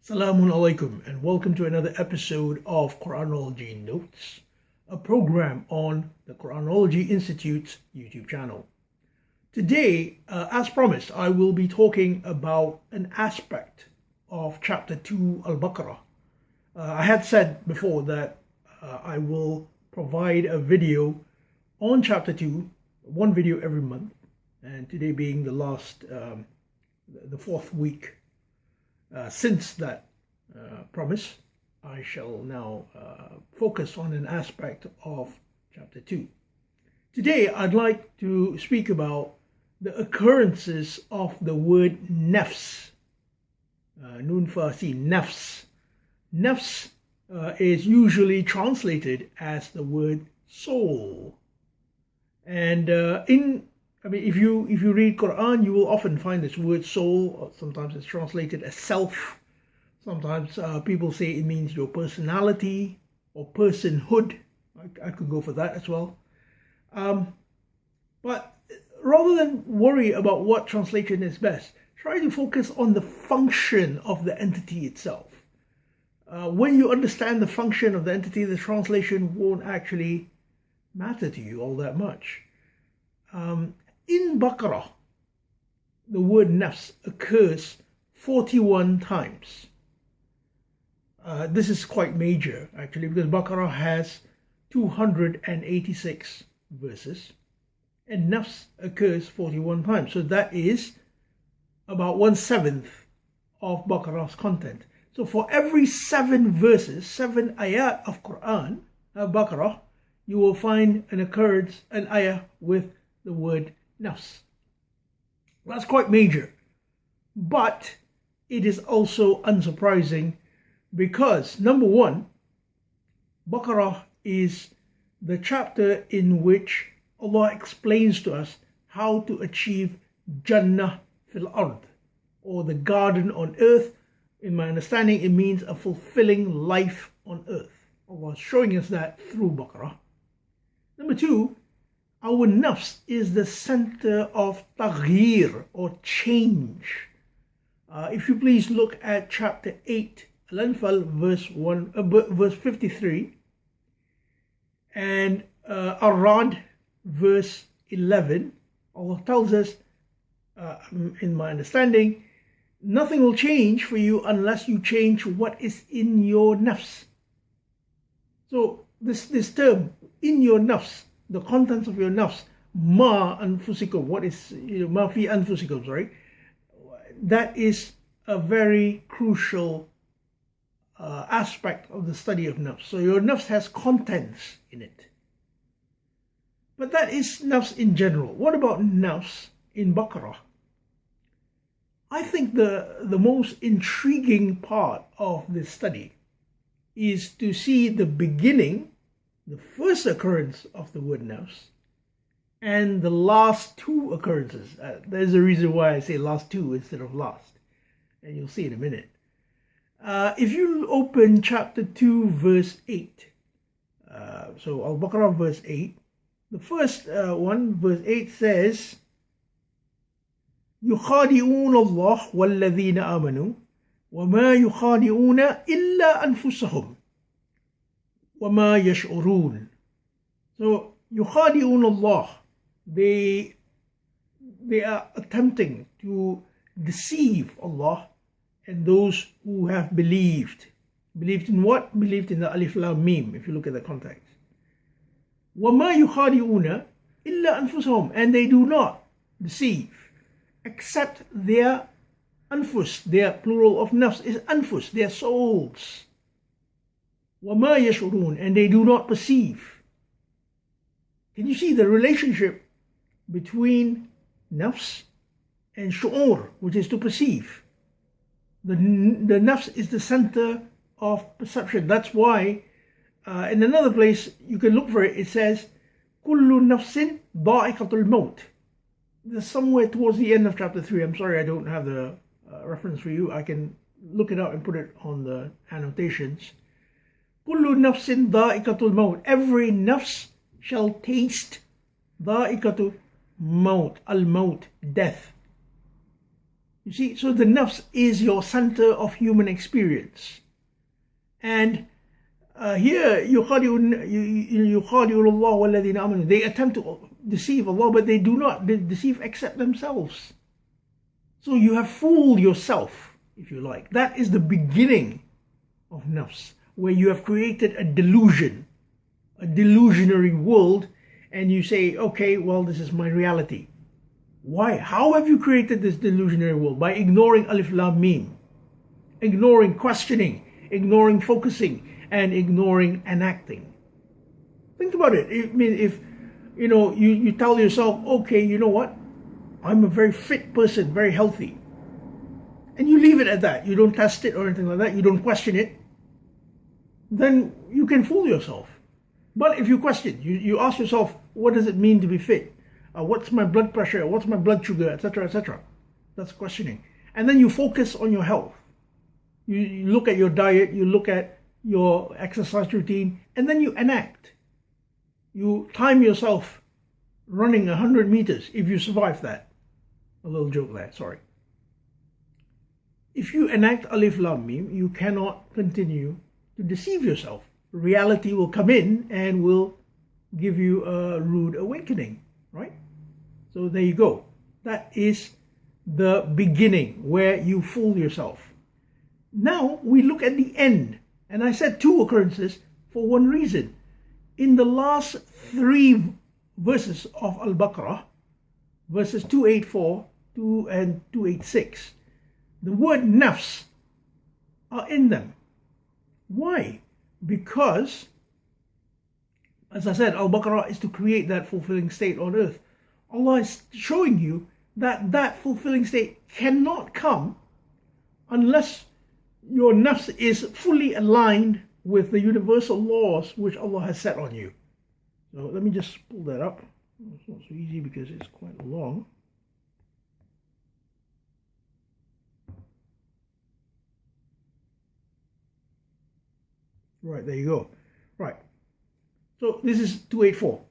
Assalamu alaikum and welcome to another episode of Quranology Notes, a program on the Quranology Institute's YouTube channel. Today, as promised, I will be talking about an aspect of Chapter 2 Al-Baqarah. I had said before that I will provide a video on Chapter 2, one video every month, and today being the last, the fourth week since that promise, I shall now focus on an aspect of Chapter 2. Today, I'd like to speak about the occurrences of the word nafs. Nun Farsi, nafs. Nafs is usually translated as the word soul. And if you read Quran, you will often find this word soul, or sometimes it's translated as self. Sometimes people say it means your personality or personhood. I could go for that as well. But rather than worry about what translation is best, try to focus on the function of the entity itself. When you understand the function of the entity, the translation won't actually matter to you all that much. In Baqarah, the word nafs occurs 41 times. This is quite major, actually, because Baqarah has 286 verses, and nafs occurs 41 times. So that is about 1/7 of Baqarah's content. So for every 7 verses, 7 ayat of Baqarah, you will find an occurrence, an ayah with the word nafs. That's quite major, but it is also unsurprising because, number one, Baqarah is the chapter in which Allah explains to us how to achieve Jannah fil Ard, or the garden on earth. In my understanding, it means a fulfilling life on earth. Allah is showing us that through Baqarah. Number two, our nafs is the center of taghir, or change. If you please look at chapter 8, Al-Anfal, verse 53, and Ar-Ra'd, verse 11, Allah tells us, in my understanding, nothing will change for you unless you change what is in your nafs. So this term, in your nafs, the contents of your nafs, ma anfusikum, what is, ma fi anfusikum, sorry, that is a very crucial aspect of the study of nafs. So your nafs has contents in it. But that is nafs in general. What about nafs in Baqarah? I think the most intriguing part of this study is to see the beginning, the first occurrence of the word nafs, and the last 2 occurrences. There's a reason why I say last 2 instead of last, and you'll see in a minute. If you open chapter 2, verse 8, so Al-Baqarah, verse 8, the first one, verse 8 says, يخادعون الله والذين آمنوا وما يخادعون إلا أنفسهم وما يشعرون. So يخادعون الله, they are attempting to deceive Allah and those who have believed. Believed in what? Believed in the Alif Lam Mim, if you look at the context. وما يخادعون إلا أنفسهم, and they do not deceive except their anfus. Their plural of nafs is anfus, their souls. وَمَا يَشْعُرُونَ, and they do not perceive. Can you see the relationship between nafs and shu'ur, which is to perceive? The nafs is the center of perception. That's why in another place, you can look for it, it says, كُلُّ نَفْسٍ ضَائِقَةُ الْمَوْتِ. There's somewhere towards the end of chapter 3. I'm sorry I don't have the reference for you. I can look it up and put it on the annotations. كُلُّ نَفْسٍ ضَائِقَةُ الْمَوْتِ. Every nafs shall taste ضَائِقَةُ maut, al-maut, death. You see, so the nafs is your center of human experience. And here, يُخَادِعُونَ اللَّهَ وَالَّذِينَ آمَنُوا. They attempt to deceive Allah, but they do not. They deceive except themselves. So you have fooled yourself, if you like. That is the beginning of nafs, where you have created a delusion, a delusionary world, and you say, okay, well, this is my reality. Why? How have you created this delusionary world? By ignoring alif lam mim, ignoring questioning, ignoring focusing, and ignoring enacting. Think about it. I mean, if you tell yourself, okay, you know what? I'm a very fit person, very healthy. And you leave it at that. You don't test it or anything like that. You don't question it. Then you can fool yourself. But if you question, you ask yourself, what does it mean to be fit? What's my blood pressure? What's my blood sugar? Etc. etc. That's questioning. And then you focus on your health. You look at your diet. You look at your exercise routine. And then you enact. You time yourself running 100 meters if you survive that. A little joke there, sorry. If you enact alif lam mim, you cannot continue to deceive yourself. Reality will come in and will give you a rude awakening, right? So there you go. That is the beginning where you fool yourself. Now we look at the end. And I said two occurrences for one reason. In the last three verses of Al-Baqarah, verses 284 and 286, the word nafs are in them. Why? Because, as I said, Al-Baqarah is to create that fulfilling state on earth. Allah is showing you that that fulfilling state cannot come unless your nafs is fully aligned with the universal laws which Allah has set on you. So let me just pull that up. It's not so easy because it's quite long. Right, there you go. Right. So this is 284.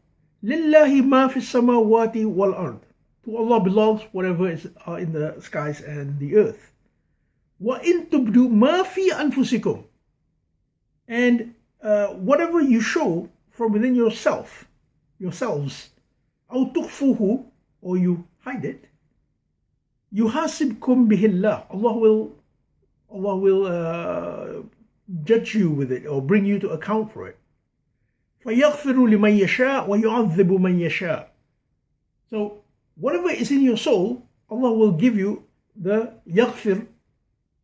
Lillahi ma fi samawati wal ard. To Allah belongs whatever is in the skies and the earth. Wa in tubdu ma fi anfusikum. And whatever you show from within yourselves, أو تخفوه, or you hide it, يحاسبكم به الله. Allah will judge you with it or bring you to account for it. فيغفر لمن يشاء ويعذب من يشاء. So whatever is in your soul, Allah will give you the yaghfir.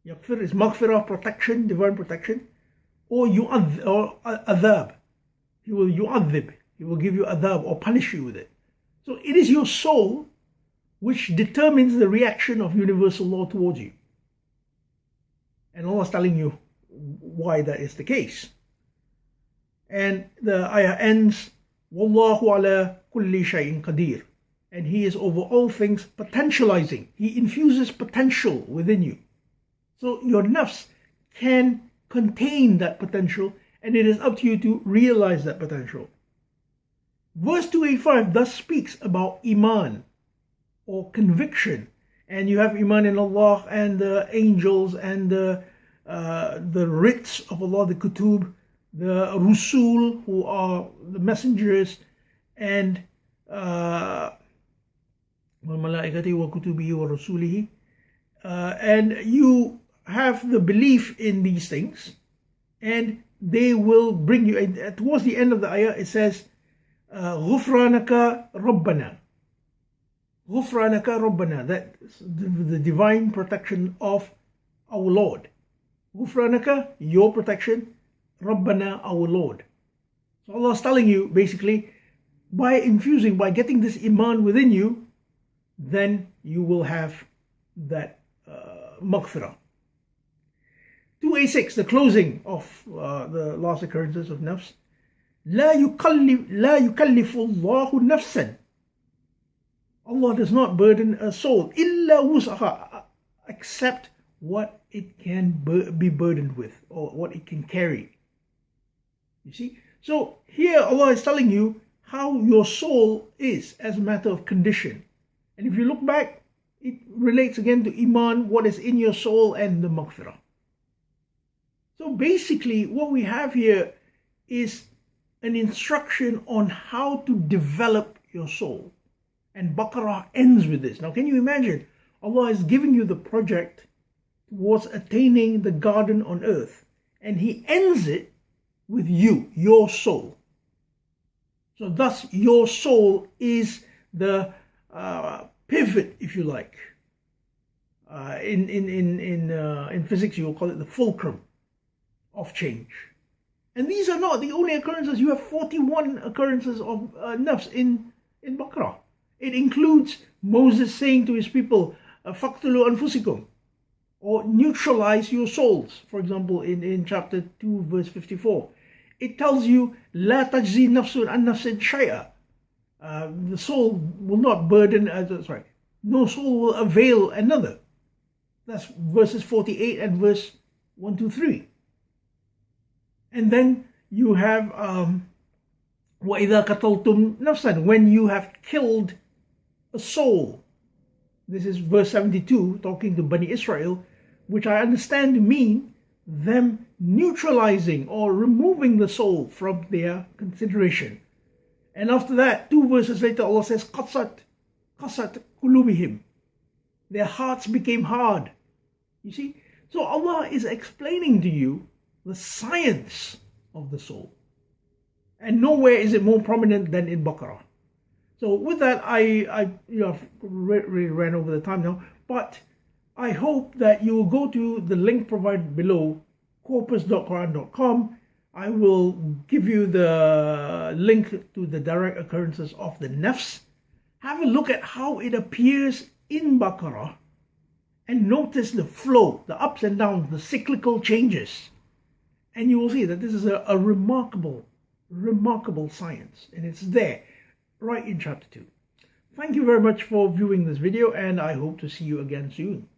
Yaghfir is maghfirah, protection, divine protection, or adhab. He will yu'adhib. He will give you adhab or punish you with it. So it is your soul which determines the reaction of universal law towards you. And Allah is telling you why that is the case. And the ayah ends, Wallahu ala kulli shay'in qadir. And He is over all things potentializing. He infuses potential within you. So your nafs can contain that potential, and it is up to you to realize that potential. Verse 285 thus speaks about iman or conviction, and you have iman in Allah and the angels and the writs of Allah, the kutub, the rusul, who are the messengers, and وَالْمَلَائِكَةِ وَكُتُبِهِ وَرُسُولِهِ, and you have the belief in these things, and they will bring you, and towards the end of the ayah it says غُفْرَانَكَ رَبَّنَا. غُفْرَانَكَ رَبَّنَا, that the divine protection of our Lord. غُفْرَانَكَ, your protection, رَبَّنَا, our Lord. So Allah is telling you basically, by getting this iman within you, then you will have that maghfirah. 286, the closing of the last occurrences of nafs. لا يكلف الله نفسا. Allah does not burden a soul إلا وسعها, except what it can be burdened with, or what it can carry. You see? So here Allah is telling you how your soul is as a matter of condition. And if you look back it relates again to Iman, what is in your soul, and the Maghfirah. So basically what we have here is an instruction on how to develop your soul. And Baqarah ends with this. Now can you imagine? Allah is giving you the project towards attaining the garden on earth. And He ends it with you, your soul. So thus your soul is the pivot, if you like. In physics you will call it the fulcrum of change. And these are not the only occurrences. You have 41 occurrences of nafs in Baqarah. It includes Moses saying to his people, "Faqtulu anfusikum," or neutralize your souls. For example, in chapter 2, verse 54. It tells you, "La tajzi nafsun an nafsin shay'a." The soul will not burden, no soul will avail another. That's verses 48 and verse 1 to 3. And then you have وَإِذَا قَتَلْتُمْ نَفْسًا, when you have killed a soul. This is verse 72, talking to Bani Israel, which I understand to mean them neutralizing or removing the soul from their consideration. And after that, 2 verses later, Allah says, قَصَتْ قُلُوبِهِمْ. Their hearts became hard. You see? So Allah is explaining to you the science of the soul. And nowhere is it more prominent than in Baqarah. So with that, I really ran over the time now, but I hope that you will go to the link provided below, corpus.quran.com. I will give you the link to the direct occurrences of the nafs. Have a look at how it appears in Baqarah and notice the flow, the ups and downs, the cyclical changes. And you will see that this is a remarkable science, and it's there right in chapter 2. Thank you very much for viewing this video, and I hope to see you again soon.